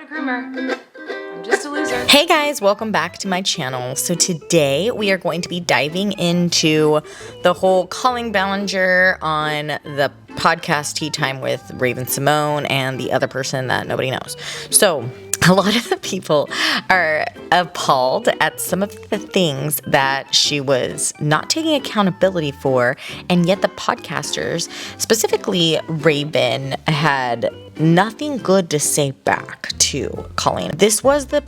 groomer. I'm just a loser. Hey guys, welcome back to my channel. So today we are going to be diving into the whole Colleen Ballinger on the podcast Tea Time with Raven Simone and the other person that nobody knows. So a lot of the people are appalled at some of the things that she was not taking accountability for, and yet the podcasters, specifically Raven, had nothing good to say back to Colleen. This was the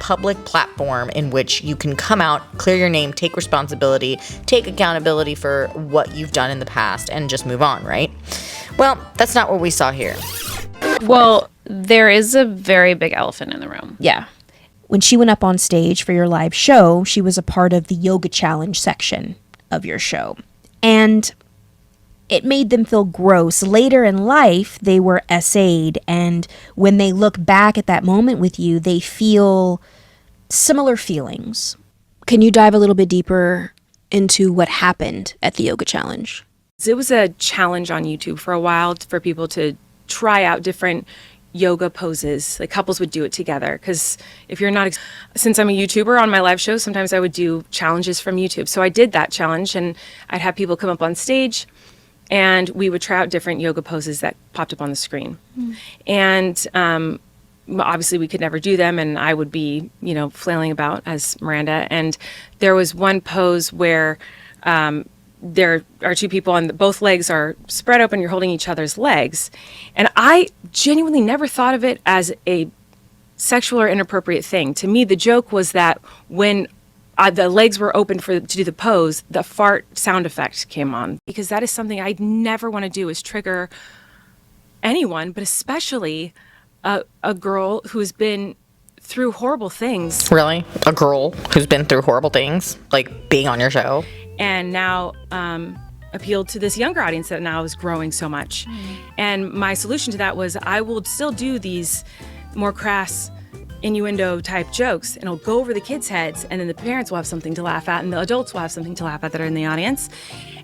public platform in which you can come out, clear your name, take responsibility, take accountability for what you've done in the past, and just move on, right? Well, that's not what we saw here. Well, there is a very big elephant in the room. Yeah. When she went up on stage for your live show, she was a part of the yoga challenge section of your show. And it made them feel gross. Later in life, they were essayed. And when they look back at that moment with you, they feel similar feelings. Can you dive a little bit deeper into what happened at the yoga challenge? It was a challenge on YouTube for a while for people to try out different yoga poses. Like couples would do it together, because if you're not, since I'm a YouTuber on my live show, sometimes I would do challenges from YouTube. So I did that challenge, and I'd have people come up on stage and we would try out different yoga poses that popped up on the screen. And obviously we could never do them, and I would be, flailing about as Miranda. And there was one pose where there are two people and both legs are spread open, you're holding each other's legs. And I genuinely never thought of it as a sexual or inappropriate thing. To me, the joke was that when the legs were open to do the pose, the fart sound effect came on. Because that is something I never want to do, is trigger anyone, but especially a girl who's been through horrible things. Really? A girl who's been through horrible things, like being on your show? And now appealed to this younger audience that now is growing so much. And my solution to that was I will still do these more crass innuendo type jokes, and it'll go over the kids' heads, and then the parents will have something to laugh at, and the adults will have something to laugh at that are in the audience.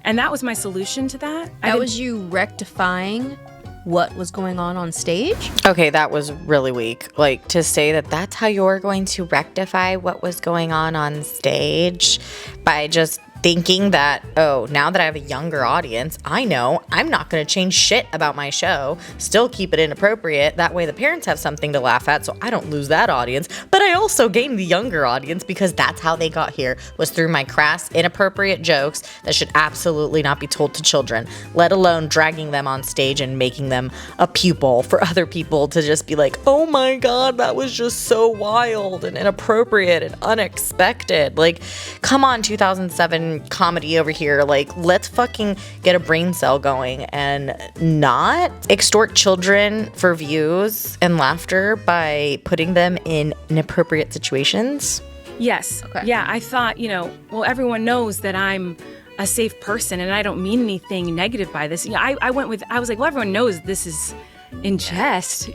And that was my solution to that. That was you rectifying what was going on stage? Okay, that was really weak. Like, to say that that's how you're going to rectify what was going on stage by just thinking that, oh, now that I have a younger audience, I know I'm not going to change shit about my show, still keep it inappropriate. That way the parents have something to laugh at, so I don't lose that audience. But I also gain the younger audience, because that's how they got here, was through my crass, inappropriate jokes that should absolutely not be told to children, let alone dragging them on stage and making them a pupil for other people to just be like, oh my God, that was just so wild and inappropriate and unexpected. Like, come on, 2007 comedy over here. Like, let's fucking get a brain cell going and not extort children for views and laughter by putting them in inappropriate situations. Yes. Okay. Yeah, I thought, well, everyone knows that I'm a safe person and I don't mean anything negative by this. I was like, well, everyone knows this is in jest,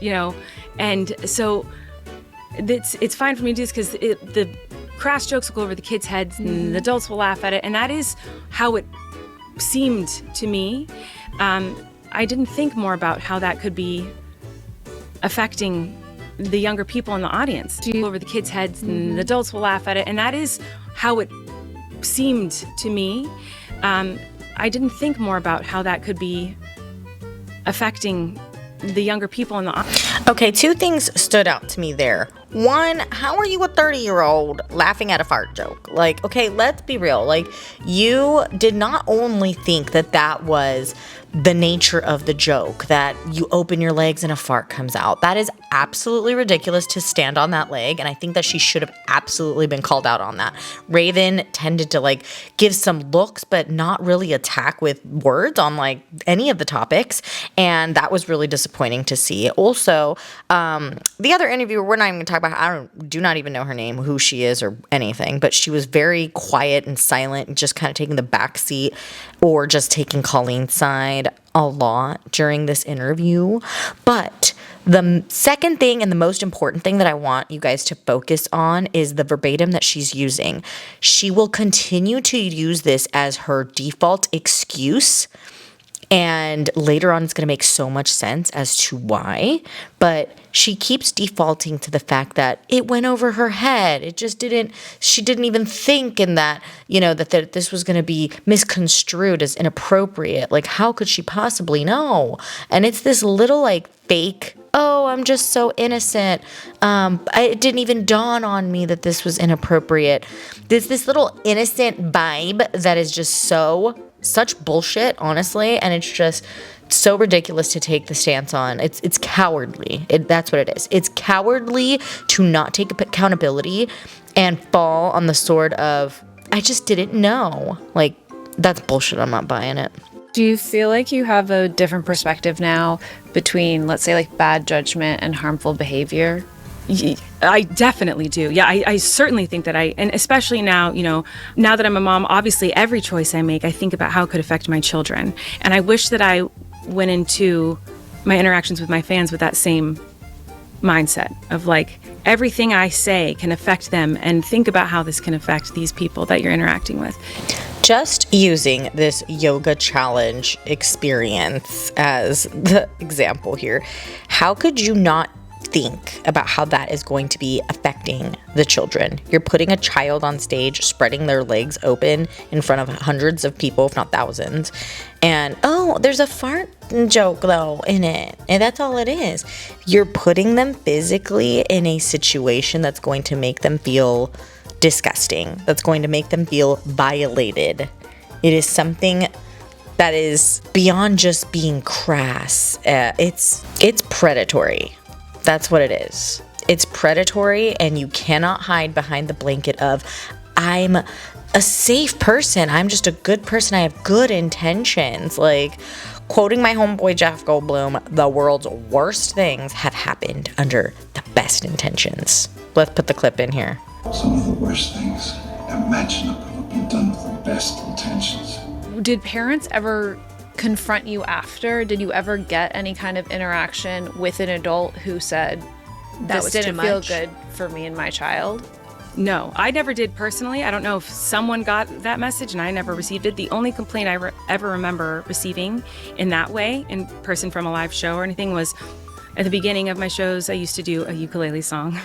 and so it's fine for me to do this, because the crass jokes will go over the kids' heads, and the adults will laugh at it, and that is how it seemed to me. I didn't think more about how that could be affecting the younger people in the audience. Over the kids' heads, and the adults will laugh at it, and that is how it seemed to me. I didn't think more about how that could be affecting the younger people in the audience. Okay, two things stood out to me there. One, how are you a 30-year-old laughing at a fart joke? Like, okay, let's be real. Like, you did not only think that that was the nature of the joke, that you open your legs and a fart comes out. That is absolutely ridiculous to stand on that leg, and I think that she should have absolutely been called out on that. Raven tended to give some looks, but not really attack with words on any of the topics, and that was really disappointing to see. Also, the other interviewer, we're not even going to talk about. I do not even know her name, who she is, or anything, but she was very quiet and silent, and just kind of taking the back seat, or just taking Colleen's side a lot during this interview. But the second thing, and the most important thing that I want you guys to focus on, is the verbatim that she's using. She will continue to use this as her default excuse And later on, it's going to make so much sense as to why. But she keeps defaulting to the fact that it went over her head. It just didn't, she didn't even think in that, that this was going to be misconstrued as inappropriate. Like, how could she possibly know? And it's this little, like, fake, oh, I'm just so innocent. It didn't even dawn on me that this was inappropriate. There's this little innocent vibe that is just such bullshit, honestly, and it's just so ridiculous to take the stance on. It's cowardly. That's what it is. It's cowardly to not take accountability and fall on the sword of, I just didn't know. Like, that's bullshit. I'm not buying it. Do you feel like you have a different perspective now between, let's say, like bad judgment and harmful behavior? I definitely do. Yeah, I certainly think that and especially now, now that I'm a mom, obviously every choice I make, I think about how it could affect my children. And I wish that I went into my interactions with my fans with that same mindset of like, everything I say can affect them, and think about how this can affect these people that you're interacting with. Just using this yoga challenge experience as the example here, how could you not think about how that is going to be affecting the children? You're putting a child on stage, spreading their legs open in front of hundreds of people, if not thousands. And, oh, there's a fart joke, though, in it. And that's all it is. You're putting them physically in a situation that's going to make them feel disgusting, that's going to make them feel violated. It is something that is beyond just being crass. It's predatory. That's what it is. It's predatory, and you cannot hide behind the blanket of, I'm a safe person. I'm just a good person. I have good intentions. Like, quoting my homeboy Jeff Goldblum, the world's worst things have happened under the best intentions. Let's put the clip in here. Some of the worst things imaginable have been done with the best intentions. Did parents ever confront you after? Did you ever get any kind of interaction with an adult who said, this didn't feel good for me and my child? No, I never did personally. I don't know if someone got that message and I never received it. The only complaint I ever remember receiving in that way, in person from a live show or anything, was at the beginning of my shows, I used to do a ukulele song.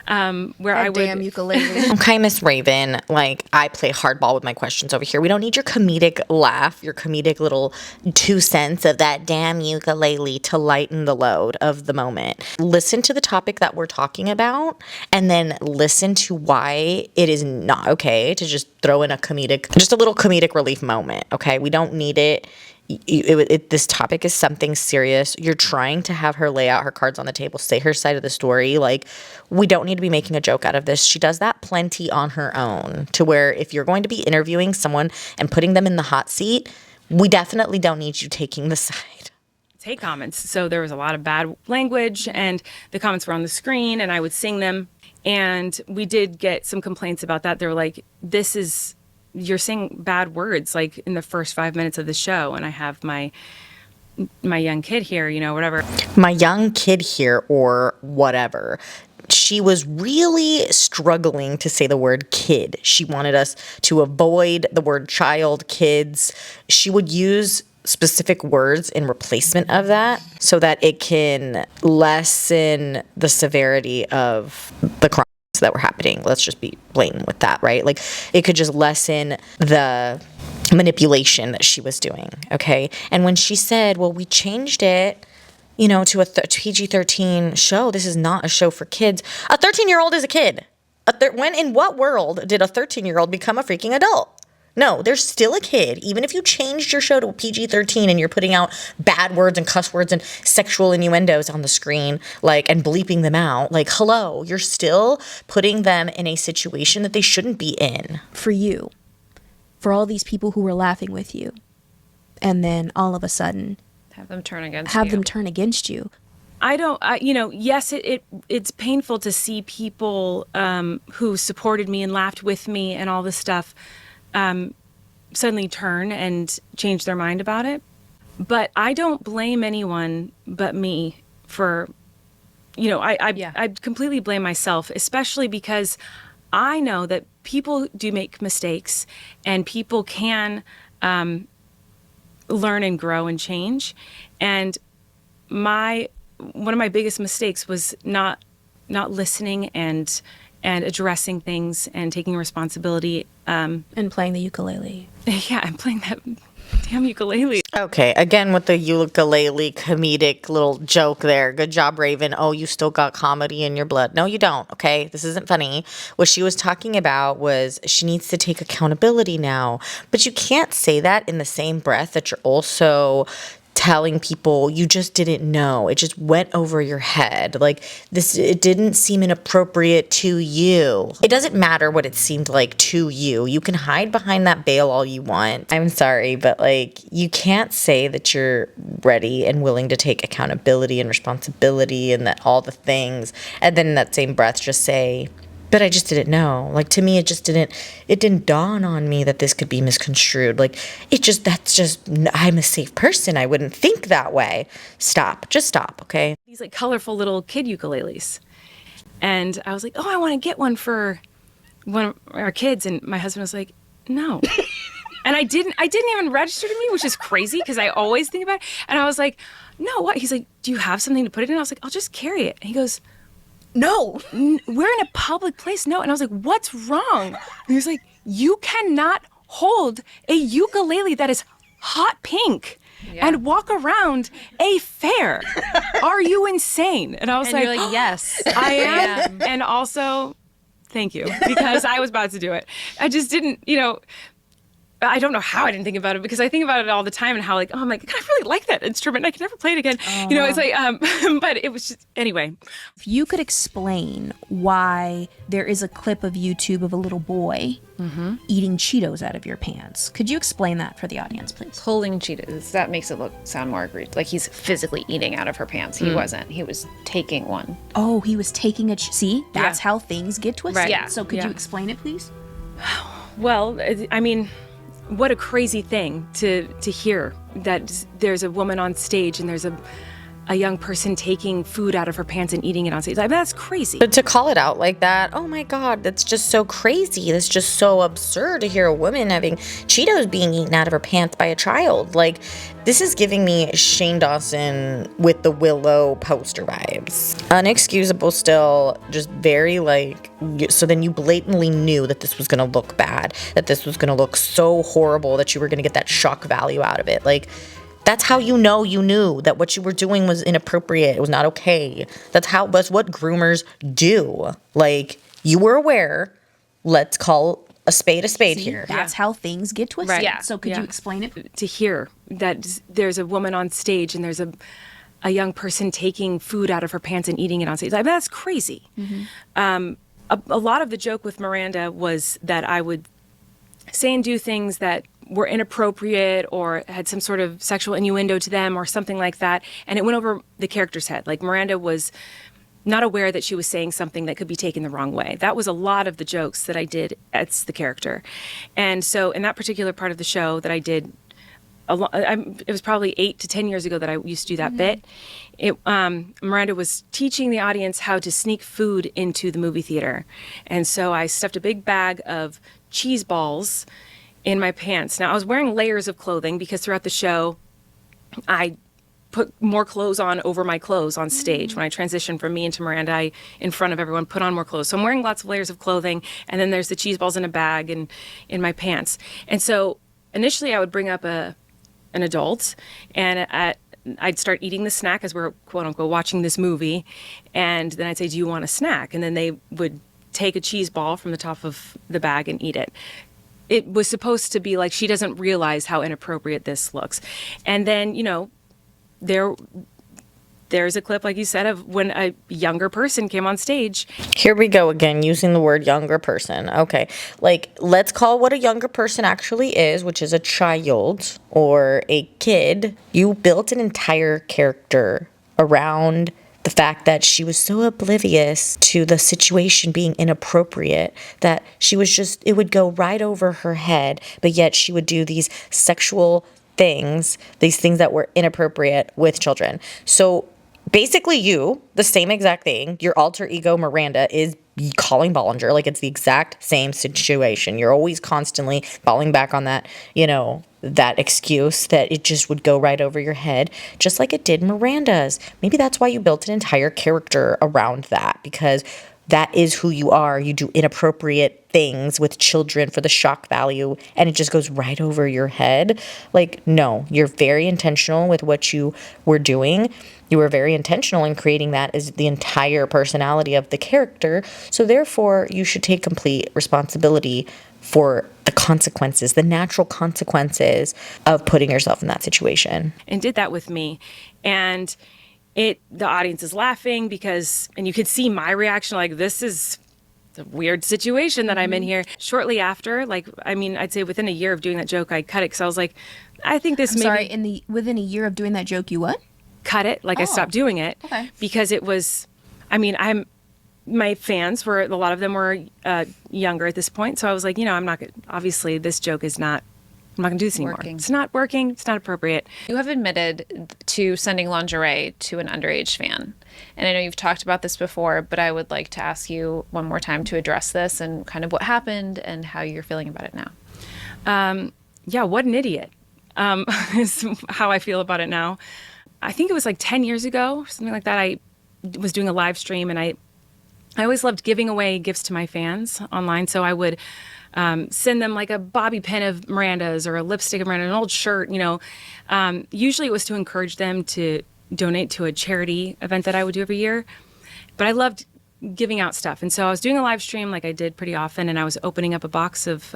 Where I would, damn ukulele. Okay, Miss Raven, like, I play hardball with my questions over here. We don't need your comedic laugh, your comedic little 2 cents of that damn ukulele to lighten the load of the moment. Listen to the topic that we're talking about, and then listen to why it is not okay to just throw in just a little comedic relief moment, okay? We don't need it. This topic is something serious. You're trying to have her lay out her cards on the table, say her side of the story. Like, we don't need to be making a joke out of this. She does that plenty on her own, to where if you're going to be interviewing someone and putting them in the hot seat, we definitely don't need you taking the side. hate comments. So there was a lot of bad language, and the comments were on the screen, and I would sing them. And we did get some complaints about that. They were like, you're saying bad words, like in the first 5 minutes of the show. And I have my young kid here, whatever. My young kid here, or whatever. She was really struggling to say the word kid. She wanted us to avoid the word child, kids. She would use specific words in replacement of that so that it can lessen the severity of the crimes that were happening. Let's just be blatant with that, right? Like, it could just lessen the manipulation that she was doing, okay? And when she said, well, we changed it, to a PG-13 show. This is not a show for kids. A 13-year-old is a kid. In what world did a 13-year-old become a freaking adult? No, they're still a kid. Even if you changed your show to a PG-13 and you're putting out bad words and cuss words and sexual innuendos on the screen, and bleeping them out, hello, you're still putting them in a situation that they shouldn't be in. For you, for all these people who were laughing with you, and then all of a sudden Have them turn against you. Yes, it's painful to see people who supported me and laughed with me and all this stuff suddenly turn and change their mind about it. But I don't blame anyone but me for, I completely blame myself, especially because I know that people do make mistakes, and people can learn and grow and change. And one of my biggest mistakes was not listening and addressing things and taking responsibility. And playing the ukulele. Yeah, I'm playing that damn ukulele. Okay, again with the ukulele comedic little joke there. Good job, Raven. Oh, you still got comedy in your blood. No, you don't, okay? This isn't funny. What she was talking about was she needs to take accountability now. But you can't say that in the same breath that you're also telling people you just didn't know. It just went over your head. Like this, it didn't seem inappropriate to you. It doesn't matter what it seemed like to you. You can hide behind that veil all you want. I'm sorry, but like you can't say that you're ready and willing to take accountability and responsibility and that all the things, and then in that same breath just say, but I just didn't know. Like, to me, it didn't dawn on me that this could be misconstrued. Like, I'm a safe person. I wouldn't think that way. Just stop, okay? These like colorful little kid ukuleles. And I was like, oh, I want to get one for one of our kids. And my husband was like, no. And I didn't even register to me, which is crazy because I always think about it. And I was like, no, what? He's like, do you have something to put it in? I was like, I'll just carry it. And he goes, no, we're in a public place. No. And I was like, what's wrong? And he was like, you cannot hold a ukulele that is hot pink and walk around a fair. Are you insane? And I was and you're like, yes, I am. And also, thank you, because I was about to do it. I just didn't, I don't know how I didn't think about it because I think about it all the time and how like, oh, I'm like, I really like that instrument. I can never play it again. It's like, but it was just, anyway. If you could explain why there is a clip of YouTube of a little boy eating Cheetos out of your pants. Could you explain that for the audience, please? Pulling Cheetos. That makes it sound more egregious. Like he's physically eating out of her pants. He wasn't. He was taking one. Oh, he was taking see? That's how things get twisted. Right. Yeah. So could you explain it, please? Well, I mean, what a crazy thing to hear that there's a woman on stage and there's a young person taking food out of her pants and eating it on stage. I mean, that's crazy. But to call it out like that, oh my God, that's just so crazy. That's just so absurd to hear a woman having Cheetos being eaten out of her pants by a child. Like, this is giving me Shane Dawson with the Willow poster vibes. Unexcusable still, just very like, so then you blatantly knew that this was gonna look bad, that this was gonna look so horrible that you were gonna get that shock value out of it. Like, that's how you knew that what you were doing was inappropriate. It was not okay. That's what groomers do. Like, you were aware. Let's call a spade here. That's how things get twisted. Right. Yeah. So could you explain it? To hear that there's a woman on stage and there's a young person taking food out of her pants and eating it on stage. I mean, that's crazy. A lot of the joke with Miranda was that I would say and do things that were inappropriate or had some sort of sexual innuendo to them or something like that. And it went over the character's head. Like Miranda was not aware that she was saying something that could be taken the wrong way. That was a lot of the jokes that I did as the character. And so in that particular part of the show that I did, it was probably 8 to 10 years ago that I used to do that bit. Miranda was teaching the audience how to sneak food into the movie theater. And so I stuffed a big bag of cheese balls in my pants. Now, I was wearing layers of clothing because throughout the show, I put more clothes on over my clothes on stage. When I transitioned from me into Miranda, I, in front of everyone, put on more clothes. So I'm wearing lots of layers of clothing, and then there's the cheese balls in a bag and in my pants. And so initially, I would bring up an adult, and I'd start eating the snack as we're, quote unquote, watching this movie. And then I'd say, do you want a snack? And then they would take a cheese ball from the top of the bag and eat it. It was supposed to be like, she doesn't realize how inappropriate this looks. And then, there's a clip, like you said, of when a younger person came on stage. Here we go again, using the word younger person. Okay, like, let's call what a younger person actually is, which is a child or a kid. You built an entire character around the fact that she was so oblivious to the situation being inappropriate that it would go right over her head, but yet she would do these sexual things, these things that were inappropriate with children. So basically you, the same exact thing. Your alter ego, Miranda, is Colleen Ballinger. Like, it's the exact same situation. You're always constantly falling back on that, that excuse that it just would go right over your head, just like it did Miranda's. Maybe that's why you built an entire character around that, because that is who you are. You do inappropriate things with children for the shock value, and it just goes right over your head. Like, no, you're very intentional with what you were doing. You were very intentional in creating that as the entire personality of the character. So therefore, you should take complete responsibility for the consequences, the natural consequences of putting yourself in that situation. And did that with me. And the audience is laughing and you could see my reaction, like, this is a weird situation that I'm in here. Shortly after, I'd say within a year of doing that joke, I cut it because I was like, I think this within a year of doing that joke, you what? Cut it. I stopped doing it. Okay. Because it was, my fans a lot of them were younger at this point. So I was like, obviously this joke is not, I'm not going to do this anymore. It's not working. It's not appropriate. You have admitted to sending lingerie to an underage fan. And I know you've talked about this before, but I would like to ask you one more time to address this and kind of what happened and how you're feeling about it now. Yeah, what an idiot is how I feel about it now. I think it was like 10 years ago, something like that. I was doing a live stream, and I always loved giving away gifts to my fans online. So I would send them like a bobby pin of Miranda's or a lipstick of Miranda, an old shirt, Usually it was to encourage them to donate to a charity event that I would do every year. But I loved giving out stuff. And so I was doing a live stream like I did pretty often, and I was opening up a box of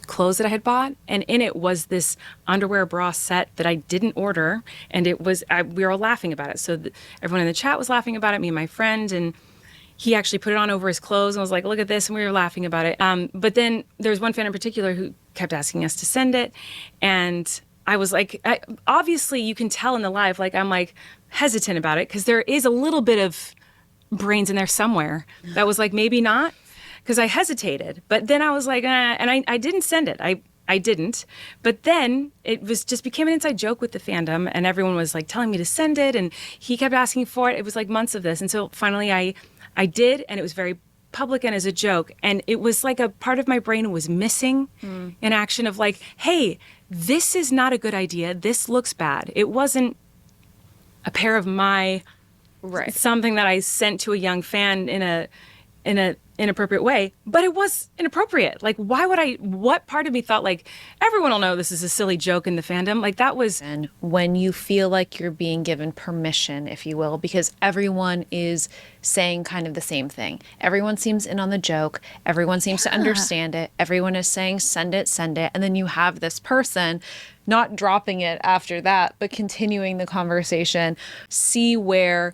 clothes that I had bought, and in it was this underwear bra set that I didn't order, and we were all laughing about it. So everyone in the chat was laughing about it, me and my friend, and he actually put it on over his clothes and was like, look at this, and we were laughing about it. But then there was one fan in particular who kept asking us to send it, and I was like, obviously you can tell in the live, I'm like hesitant about it because there is a little bit of brains in there somewhere that was like, maybe not, because I hesitated. But then I was like, and I didn't send it. I didn't. But then it just became an inside joke with the fandom, and everyone was like telling me to send it, and he kept asking for it. It was like months of this. And so finally I did, and it was very public and as a joke. And it was like a part of my brain was missing in action of like, hey, this is not a good idea. This looks bad. It wasn't a pair of my something that I sent to a young fan in a inappropriate way, but it was inappropriate. Like, what part of me thought like, everyone will know this is a silly joke in the fandom? Like, that was... And when you feel like you're being given permission, if you will, because everyone is saying kind of the same thing. Everyone seems in on the joke. Everyone seems to understand it. Everyone is saying, send it. And then you have this person not dropping it after that, but continuing the conversation. See where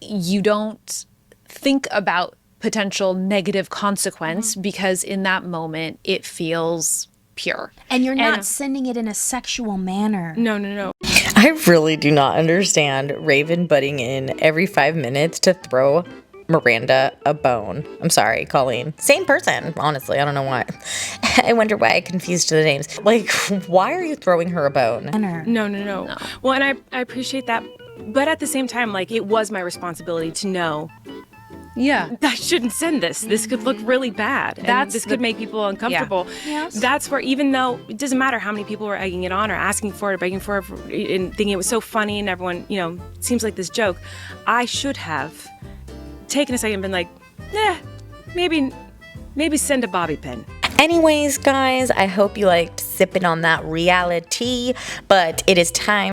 you don't think about potential negative consequence because in that moment it feels pure. And you're not sending it in a sexual manner. No. I really do not understand Raven butting in every 5 minutes to throw Miranda a bone. I'm sorry, Colleen. Same person, honestly. I don't know why. I wonder why I confused the names. Like, why are you throwing her a bone? No. Well, and I appreciate that. But at the same time, like, it was my responsibility to know I shouldn't send this. This could look really bad. And this could make people uncomfortable. Yeah. Yes. That's where, even though it doesn't matter how many people were egging it on or asking for it or begging for it and thinking it was so funny and everyone, it seems like this joke, I should have taken a second and been like, maybe send a bobby pin. Anyways, guys, I hope you liked sipping on that reality, but it is time